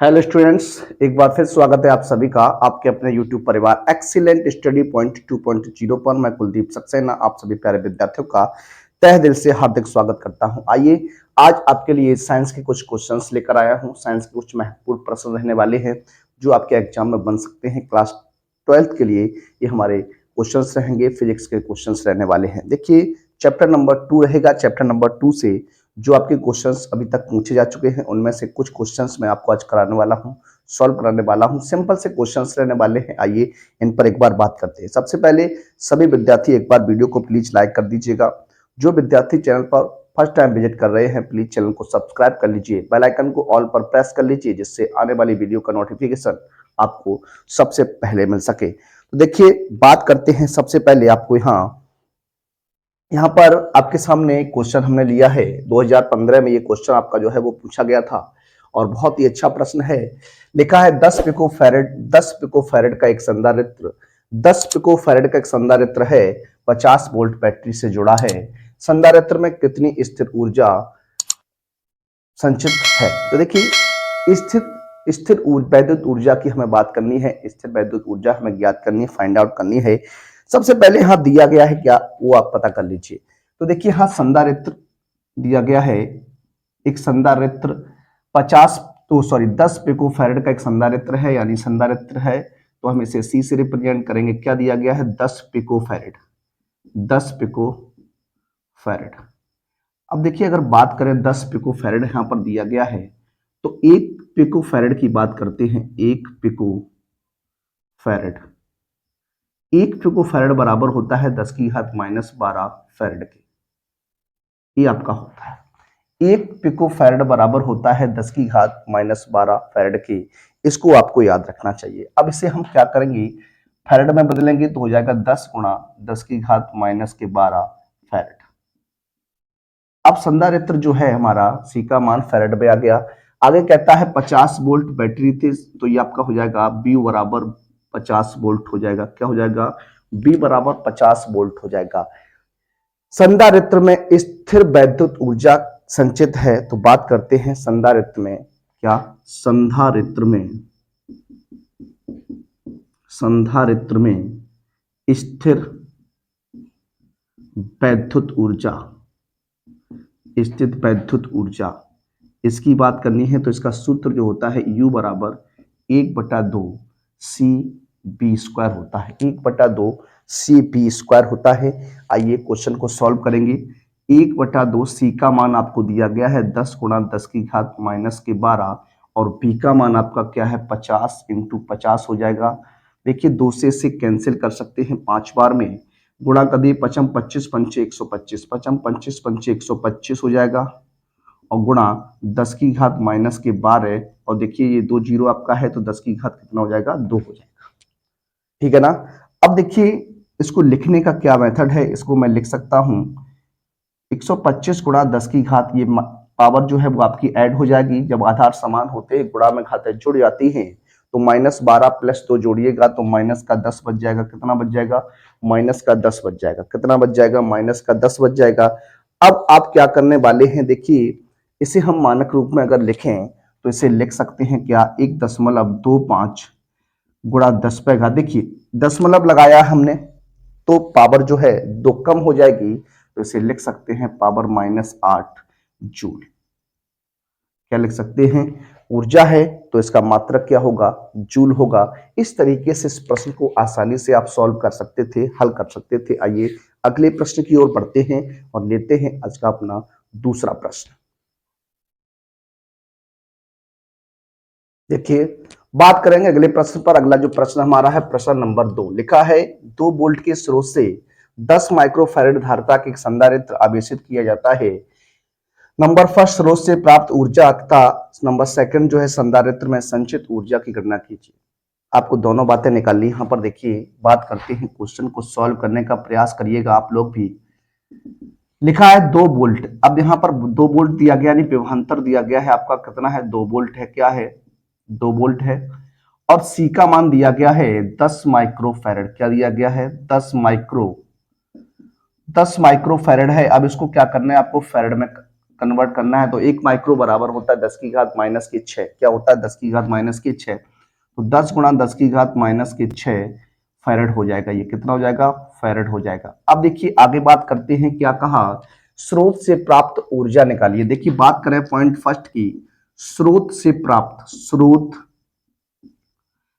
Hello students, एक बार फिर स्वागत है आप सभी का आपके अपने YouTube परिवार एक्सीलेंट स्टडी पॉइंट 2.0 पर। मैं कुलदीप सक्सेना आप सभी प्यारे विद्यार्थियों का तहे दिल से हार्दिक स्वागत करता हूं। आइए आज आपके लिए साइंस के कुछ क्वेश्चंस लेकर आया हूं। साइंस के कुछ महत्वपूर्ण प्रश्न रहने वाले हैं जो आपके एग्जाम में बन सकते हैं। क्लास 12th के लिए ये हमारे क्वेश्चंस रहेंगे। फिजिक्स के क्वेश्चंस रहने वाले हैं। देखिए, चैप्टर नंबर 2 रहेगा। चैप्टर नंबर 2 से जो आपके क्वेश्चंस अभी तक पूछे जा चुके हैं उनमें से कुछ क्वेश्चंस मैं आपको आज कराने वाला हूं, सॉल्व कराने वाला हूं। सिंपल से क्वेश्चंस रहने वाले हैं। आइए इन पर एक बार बात करते हैं। सबसे पहले सभी विद्यार्थी एक बार वीडियो को प्लीज लाइक कर दीजिएगा। जो विद्यार्थी चैनल पर फर्स्ट टाइम विजिट कर रहे हैं प्लीज चैनल को सब्सक्राइब कर लीजिए, बेल आइकन को ऑल पर प्रेस कर लीजिए जिससे आने वाली वीडियो का नोटिफिकेशन आपको सबसे पहले मिल सके। तो देखिए, बात करते हैं। सबसे पहले आपको यहाँ पर आपके सामने एक क्वेश्चन हमने लिया है। 2015 में ये क्वेश्चन आपका जो है वो पूछा गया था और बहुत ही अच्छा प्रश्न है। लिखा है 10 पिको फैरेड का एक संधारित्र 10 पिको फैरेड का एक संधारित्र है, 50 वोल्ट बैटरी से जुड़ा है। संधारित्र में कितनी स्थिर ऊर्जा संचित है? तो देखिए, स्थिर वैद्युत ऊर्जा की हमें बात करनी है। स्थिर वैद्युत ऊर्जा हमें ज्ञात करनी है, फाइंड आउट करनी है। सबसे पहले यहां दिया गया है क्या, वो आप पता कर लीजिए। तो देखिए, यहां संधारित्र दिया गया है। एक संधारित्र 10 पिको फैरेड का एक संधारित्र है, यानी संधारित्र है तो हम इसे सी से रिप्रेजेंट करेंगे। क्या दिया गया है? 10 पिको फैरेड। 10 pico farad. अब देखिए, अगर बात करें 10 पिको फैरेड यहां पर दिया गया है तो एक पिको फैरेड की बात करते हैं। एक पिको फैरेड, एक पिको फैरेड बराबर होता है 10 की घात -12 फैरेड के। ये आपका होता है। एक पिको फैरेड बराबर होता है 10 की घात -12 फैरेड के। इसको आपको याद रखना चाहिए। अब इसे हम क्या करेंगे, फैरेड में बदलेंगे तो हो जाएगा 10 गुणा 10 की घात -12 फैरेड। अब संधारित्र जो है हमारा सी का मान फैरेड में आ गया। आगे कहता है 50 वोल्ट बैटरी थी, तो ये आपका हो जाएगा बी बराबर 50 वोल्ट हो जाएगा। क्या हो जाएगा? बी बराबर 50 वोल्ट हो जाएगा। संधारित्र में स्थिर वैद्युत ऊर्जा संचित है, तो बात करते हैं संधारित्र में क्या, संधारित्र में स्थिर वैद्युत ऊर्जा, स्थित वैद्युत ऊर्जा इसकी बात करनी है तो इसका सूत्र जो होता है U बराबर 1/2 सी बी स्क्वायर होता है। 1/2 सी बी स्क्वायर होता है। आइए क्वेश्चन को सॉल्व करेंगे। 1/2 सी का मान आपको दिया गया है 10 गुणा 10 की घात -12 और बी का मान आपका क्या है 50 इंटू 50 हो जाएगा। देखिए, 2 से इसे कैंसिल कर सकते हैं 5 बार में। गुणा कर दिए 55 25 पंचे 125, 55 25 पंचे 125 हो जाएगा और गुणा 10 की घात -12 और देखिए ये 2 जीरो आपका है तो 10 की घात कितना हो जाएगा? 2 हो जाएगा। ठीक है ना। अब देखिए, इसको लिखने का क्या मेथड है, इसको मैं लिख सकता हूं 125 गुणा 10 की घात, ये पावर जो है वो आपकी ऐड हो जाएगी। जब आधार समान होते हैं गुणा में घातें जुड़ जाती हैं तो -12 + 2 जोड़िएगा तो माइनस का 10 बच जाएगा। कितना बच जाएगा? माइनस का 10 बच जाएगा। कितना बच जाएगा? माइनस का 10 बच जाएगा। अब आप क्या करने वाले हैं, देखिए इसे हम मानक रूप में अगर लिखें तो इसे लिख सकते हैं क्या, 1.25 गुणा 10 पे घात। देखिए, दशमलव लगाया हमने तो पावर जो है 2 कम हो जाएगी तो इसे लिख सकते हैं पावर -8 जूल। क्या लिख सकते हैं? ऊर्जा है तो इसका मात्रक क्या होगा? जूल होगा। इस तरीके से इस प्रश्न को आसानी से आप सॉल्व कर सकते थे, हल कर सकते थे। आइए अगले प्रश्न की ओर बढ़ते हैं और लेते हैं आज का अपना दूसरा प्रश्न। देखिए, बात करेंगे अगले प्रश्न पर। अगला जो प्रश्न हमारा है प्रश्न नंबर 2। लिखा है 2 वोल्ट के स्रोत से 10 माइक्रोफैरेड धारिता के एक संधारित्र आवेशित किया जाता है। नंबर फर्स्ट, स्रोत से प्राप्त ऊर्जा तथा नंबर सेकंड जो है संधारित्र में संचित ऊर्जा की गणना कीजिए। आपको दोनों बातें निकालनी। यहाँ पर देखिए, बात करते हैं, क्वेश्चन को सॉल्व करने का प्रयास करिएगा आप लोग भी। लिखा है 2 वोल्ट। अब यहाँ पर 2 वोल्ट दिया गया, यानी विभवांतर दिया गया है आपका कितना है? 2 वोल्ट है। क्या है? 2 वोल्ट है। और सी का मान दिया गया है 10 माइक्रोफैरेड। क्या दिया गया है? 10 माइक्रोफैरेड है। अब इसको क्या करना है आपको? फैरेड में कन्वर्ट करना है तो 1 माइक्रो बराबर होता है 10 की घात माइनस के 6। क्या होता है 10 की घात माइनस के 6, तो 10 गुणा 10 की घात माइनस के 6 फैरेड हो जाएगा। ये कितना हो जाएगा, फैरेड हो जाएगा। अब देखिए आगे बात करते हैं, क्या कहा, स्रोत से प्राप्त ऊर्जा निकालिए। देखिए बात करें पॉइंट फर्स्ट की, स्रोत से प्राप्त, स्रोत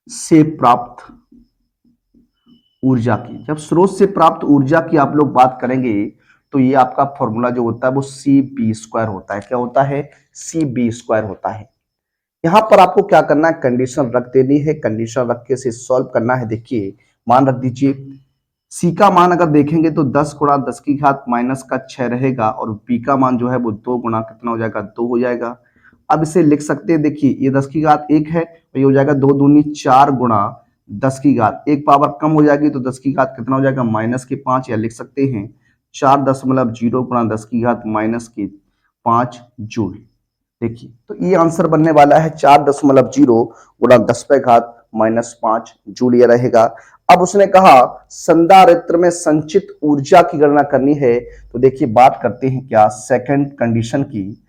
से प्राप्त ऊर्जा की। जब स्रोत से प्राप्त ऊर्जा की आप लोग बात करेंगे तो ये आपका फॉर्मूला जो होता है वो CB² होता है। क्या होता है, CB² होता है। यहां पर आपको क्या करना है, कंडीशन रख देनी है, कंडीशन रख के से सॉल्व करना है। देखिए मान रख दीजिए, सी का मान अगर देखेंगे तो 10 गुणा 10 की घात माइनस का 6 रहेगा और बी का मान जो है वो 2 गुणा कितना हो जाएगा, 2 हो जाएगा। अब इसे लिख सकते हैं, देखिए ये 10 की घात 1 है तो ये हो जाएगा 2 दूनी 4 गुणा 10 की घात, एक पावर कम हो जाएगी तो 10 की घात कितना हो जाएगा, माइनस के 5, या लिख सकते हैं 4.0 गुणा 10 की घात माइनस के 5 जूल। देखिए तो ये आंसर बनने वाला है 4.0 गुणा 10 पे घात माइनस 5 जूल ये रहेगा। अब उसने कहा संधारित्र में संचित ऊर्जा की गणना करनी है, तो देखिए बात करते हैं क्या, सेकंड कंडीशन की,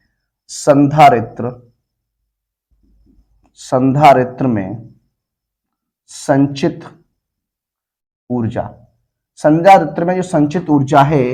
संधारित्र, संधारित्र में संचित ऊर्जा, संधारित्र में जो संचित ऊर्जा है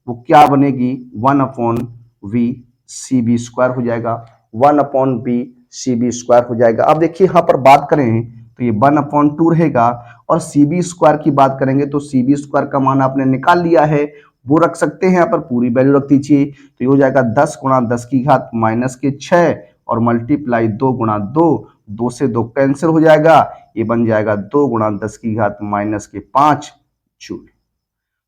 वो क्या बनेगी, 1/v CB² हो जाएगा, 1/v CB² हो जाएगा। अब देखिए यहां पर बात करें तो ये 1/2 रहेगा और CB² की बात करेंगे तो CB² का मान आपने निकाल लिया है, वो रख सकते हैं, यहाँ पर पूरी वैल्यू रख दीजिए तो ये हो जाएगा 10 गुणा 10 की घात माइनस के 6 और मल्टीप्लाई 2 गुणा 2, 2 से 2 कैंसिल हो जाएगा, ये बन जाएगा 2 गुणा 10 की घात माइनस के 5 जूल।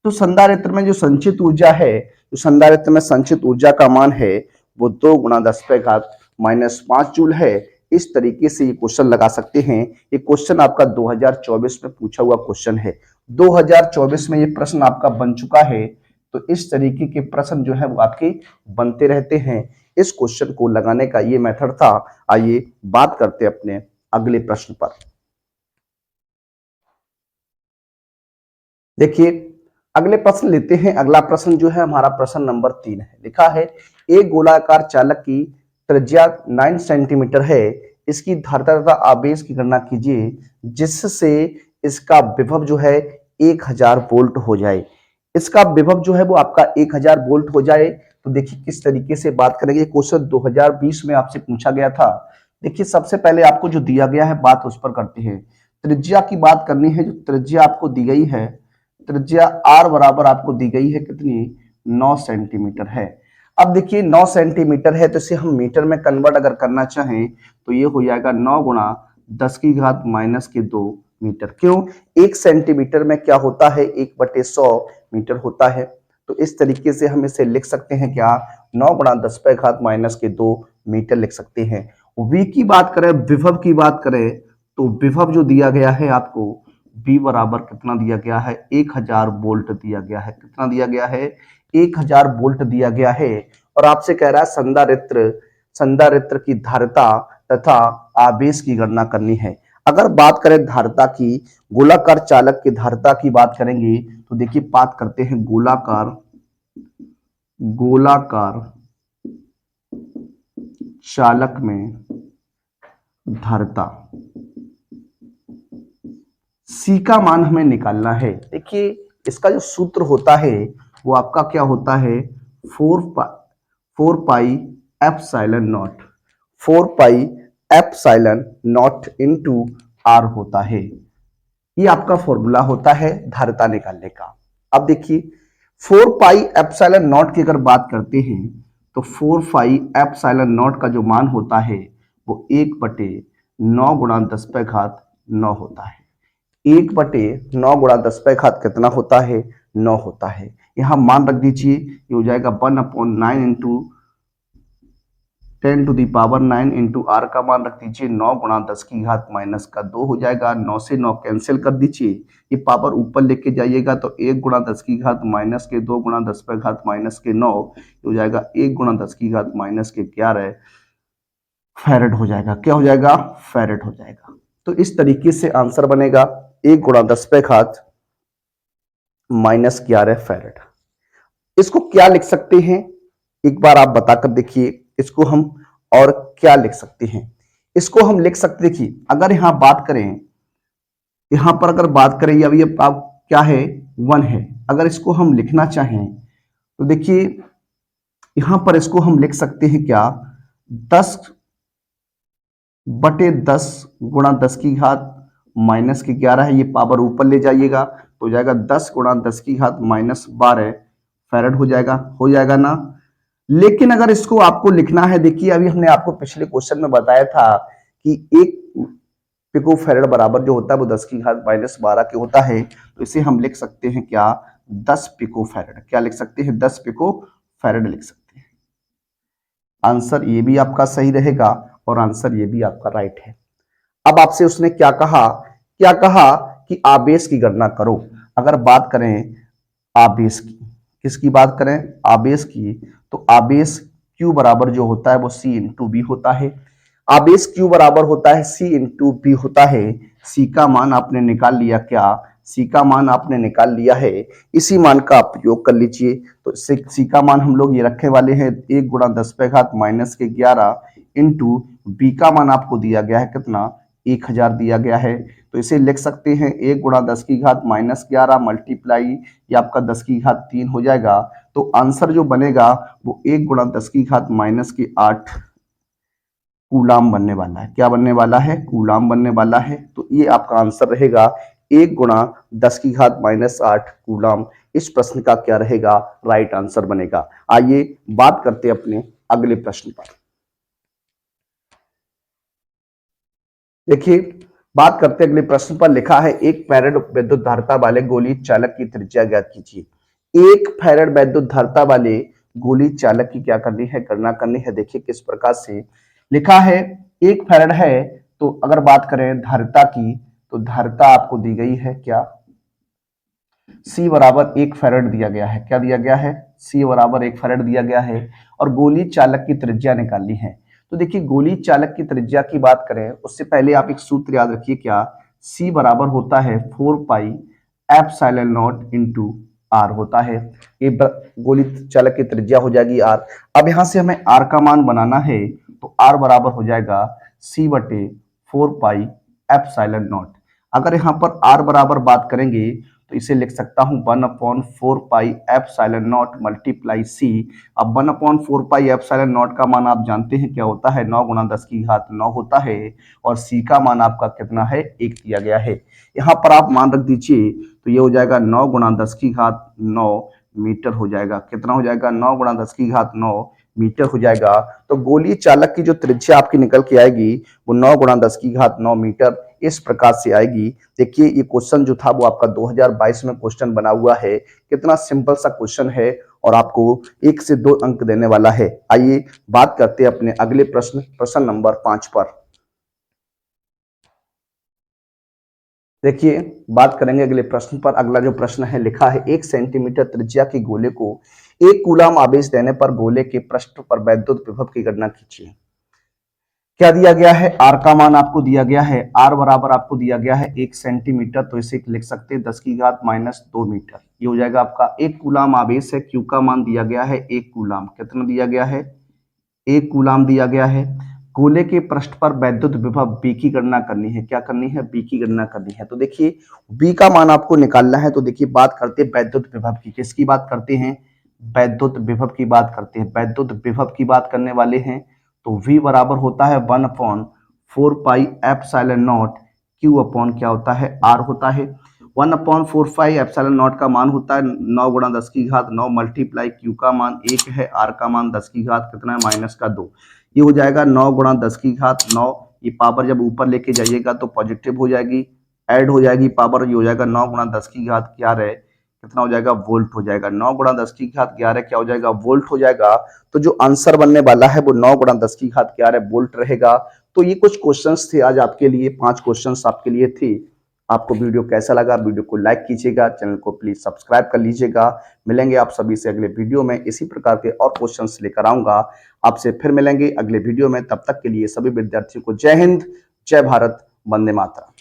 तो संधारित्र में जो संचित ऊर्जा है, जो संधारित्र में संचित ऊर्जा का मान है वो 2 गुणा 10 पे घात माइनस 5 जूल है। इस तरीके से ये क्वेश्चन लगा सकते हैं। ये क्वेश्चन आपका 2024 में पूछा हुआ क्वेश्चन है, 2024 में ये प्रश्न आपका बन चुका है। तो इस तरीके के प्रश्न जो है वो आपके बनते रहते हैं। इस क्वेश्चन को लगाने का ये मेथड था। आइए बात करते हैं अपने अगले प्रश्न पर। देखिए अगले प्रश्न लेते हैं। अगला प्रश्न जो है हमारा प्रश्न नंबर 3 है। लिखा है एक गोलाकार चालक की त्रिज्या 9 सेंटीमीटर है, इसकी धारिता तथा आवेश की गणना कीजिए जिससे इसका विभव जो है 1000 वोल्ट हो जाए। इसका विभव जो है वो आपका 1000 वोल्ट हो जाए। तो देखिए किस तरीके से बात करेंगे, क्वेश्चन 2020 में आपसे पूछा गया था। देखिए सबसे पहले आपको जो दिया गया है बात उस पर करते हैं। त्रिज्या की बात करनी है, जो त्रिज्या आपको दी गई है, त्रिज्या r बराबर आपको दी गई है कितनी, 9 सेंटीमीटर है। अब देखिए 9 सेंटीमीटर है तो इसे हम मीटर में कन्वर्ट अगर करना चाहें तो ये हो जाएगा 9 गुणा 10 की घात माइनस के 2 मीटर। क्यों, 1 सेंटीमीटर में क्या होता है, 1/100 मीटर होता है। तो इस तरीके से हम इसे लिख सकते हैं क्या, 9 गुणा 10 पे घात माइनस के 2 मीटर लिख सकते हैं। v की बात करें, विभव की बात करें तो विभव जो दिया गया है आपको, V बराबर कितना दिया गया है, 1000 वोल्ट दिया गया है। कितना दिया गया है, 1000 वोल्ट दिया गया है। और आपसे कह रहा है संधारित्र, संधारित्र की धारिता तथा आवेश की गणना करनी है। अगर बात करें धारिता की, गोलाकार चालक की धारिता की बात करेंगे तो देखिए बात करते हैं गोलाकार, गोलाकार चालक में धारिता, सी का मान हमें निकालना है। देखिए इसका जो सूत्र होता है वो आपका क्या होता है, 4 pi epsilon naught, 4 pi epsilon naught into R होता है। ये आपका फॉर्मूला होता है धारिता निकालने का। अब देखिए 4 पाई एप्सिलॉन नॉट की अगर बात करते हैं तो 4 पाई एप्सिलॉन नॉट का जो मान होता है वो 1/9 गुणा 10 पे घात 9 होता है। 1/9 गुणा 10 पे घात कितना होता है, 9 होता है। यहां मान रख दीजिए, ये हो जाएगा 1/9 into 10 to the power 9 into R का मान रख दीजिए 9 गुणा 10 की घात माइनस का 2 हो जाएगा। 9 से 9 कैंसिल कर दीजिए, ये पावर ऊपर लेके जाइएगा तो 1 गुणा 10 की घात माइनस के 2 गुणा 10 पे घात माइनस के 9 हो जाएगा 1 गुणा 10 की घात माइनस के 11 फैरेड हो जाएगा। क्या हो जाएगा, फैरेड हो जाएगा। तो इस तरीके से आंसर बनेगा 1 गुणा 10 पे घात माइनस 11 फैरेड। इसको क्या लिख सकते हैं, एक बार आप बताकर देखिए इसको हम और क्या लिख सकते हैं। इसको हम लिख सकते, देखिए अगर यहां बात करें, यहां पर अगर बात करें अभी आप क्या है 1 है, अगर इसको हम लिखना चाहें तो देखिए यहां पर इसको हम लिख सकते हैं क्या 10/10 गुणा 10 की घात माइनस की 11 है, ये पावर ऊपर ले जाइएगा तो हो जाएगा 10 गुणा 10 की घात -12 फैरेड हो जाएगा ना। लेकिन अगर इसको आपको लिखना है, देखिए अभी हमने आपको पिछले क्वेश्चन में बताया था कि 1 पिको फैरेड बराबर जो होता है वो 10 की घात -12 के होता है, तो इसे हम लिख सकते हैं क्या 10 पिको फैरेड। क्या लिख सकते हैं 10 पिको फैरेड लिख सकते हैं। आंसर ये भी आपका सही रहेगा और आंसर ये भी आपका राइट है। अब आपसे उसने क्या कहा कि आवेश की गणना करो। अगर बात करें आवेश की, किसकी बात करें आवेश की, तो आवेश Q बराबर जो होता है वो C इंटू बी होता है। आवेश Q बराबर होता है C इंटू बी होता है। C का मान आपने निकाल लिया क्या, C का मान आपने निकाल लिया है, इसी मान का आप प्रयोग कर लीजिए। तो C का मान हम लोग ये रखने वाले हैं 1 गुणा 10 पे घात -11 इंटू बी का मान आपको दिया गया है कितना 1000 दिया गया है, तो इसे लिख सकते हैं 1 गुणा 10 की घात -11 मल्टीप्लाई ये आपका 10 की घात 3 हो जाएगा। तो आंसर जो बनेगा वो 1 गुणा 10 की घात -8 कूलाम बनने वाला है। क्या बनने वाला है कूलाम बनने वाला है। तो ये आपका आंसर रहेगा 1 गुणा 10 की घात -8 कूलाम। इस प्रश्न का क्या रहेगा राइट आंसर बनेगा। आइए बात करते हैं अपने अगले प्रश्न पर। देखिए बात करते अगले प्रश्न पर, लिखा है 1 फैरेड विद्युत धारिता वाले गोली चालक की त्रिज्या ज्ञात कीजिए। 1 फैरेड विद्युत धारिता वाले गोली चालक की क्या करनी है गणना करनी है। देखिए किस प्रकार से लिखा है 1 फैरेड है, तो अगर बात करें धारिता की तो धारिता आपको दी गई है क्या C बराबर 1 फैरेड दिया गया है। क्या दिया गया है C बराबर 1 फैरेड दिया गया है और गोली चालक की त्रिज्या निकालनी है। तो देखिए गोली चालक की त्रिज्या की बात करें उससे पहले आप एक सूत्र याद रखिए क्या C बराबर होता है 4 pi epsilon not into R होता है। ये गोली चालक की त्रिज्या हो जाएगी R। अब यहां से हमें R का मान बनाना है तो R बराबर हो जाएगा C/4 पाई एप्सिलॉन नॉट। अगर यहाँ पर R बराबर बात करेंगे तो इसे लिख सकता हूं 1/4 पाई एप्सिलॉन नॉट मल्टीप्लाई C। अब 1/4 पाई एप्सिलॉन नॉट का मान आप जानते हैं क्या होता है 9 गुणा 10 की घात 9 होता है और C का मान आपका कितना है 1 दिया गया है। यहाँ पर आप मान रख दीजिए तो ये हो जाएगा 9 गुणा 10 की घात 9 मीटर हो जाएगा। कितना हो जाएगा 9 गुणा 10 की घात 9 मीटर हो जाएगा। तो गोली चालक की जो त्रिज्या आपकी निकल के आएगी वो 9 गुणा 10 की घात 9 मीटर इस प्रकार से आएगी। देखिए ये क्वेश्चन जो था वो आपका 2022 में क्वेश्चन बना हुआ है। कितना सिंपल सा क्वेश्चन है और आपको 1 से 2 अंक देने वाला है। आइए बात करते हैं अपने अगले प्रश्न नंबर 5 पर। देखिए बात करेंगे अगले प्रश्न पर। अगला जो प्रश्न है लिखा है 1 सेंटीमीटर त्रिज्या के गोले को 1 कूलाम आवेश देने पर गोले के पृष्ठ पर वैद्युत विभव की गणना कीजिए। क्या दिया गया है R का मान आपको दिया गया है R बराबर आपको दिया गया है 1 सेंटीमीटर, तो इसे लिख सकते हैं 10 की घात -2 मीटर। ये हो जाएगा आपका 1 कूलाम आवेश है। Q का मान दिया गया है 1 कूलाम। कितना दिया गया है 1 कूलाम दिया गया है। गोले के पृष्ठ पर वैद्युत विभव B की गणना करनी है। क्या करनी है B की गणना करनी है। तो देखिए B का मान आपको निकालना है। तो देखिए बात करते हैं वैद्युत विभव की। किसकी बात करते हैं वैद्युत विभव की बात करते हैं। वैद्युत विभव की बात करने वाले हैं तो V बराबर होता है 1/4 पाई एप्सिलॉन नॉट Q अपॉन क्या होता है R होता है। 1/4 पाई एप्सिलॉन नॉट का मान होता है 9 गुणा 10 की घात 9 मल्टीप्लाई Q का मान 1 है, R का मान 10 की घात कितना है -2। ये हो जाएगा 9 गुणा 10 की घात 9। ये पावर जब ऊपर लेके जाइएगा तो पॉजिटिव हो जाएगी, ऐड हो जाएगी पावर। ये हो जाएगा 9 गुणा 10 की घात क्या है कितना हो जाएगा वोल्ट हो जाएगा। 9 गुणा 10 की घात 11 क्या हो जाएगा वोल्ट हो जाएगा। तो जो आंसर बनने वाला है वो 9 गुणा 10 की घात 11 वोल्ट रहेगा। तो ये कुछ क्वेश्चंस थे आज आपके लिए, 5 क्वेश्चंस आपके लिए थे। आपको वीडियो कैसा लगा वीडियो को लाइक कीजिएगा, चैनल को प्लीज सब्सक्राइब कर लीजिएगा। मिलेंगे आप सभी से अगले वीडियो में, इसी प्रकार के और क्वेश्चंस लेकर आऊंगा। आपसे फिर मिलेंगे अगले वीडियो में, तब तक के लिए सभी विद्यार्थियों को जय हिंद, जय भारत, वंदे मातरम।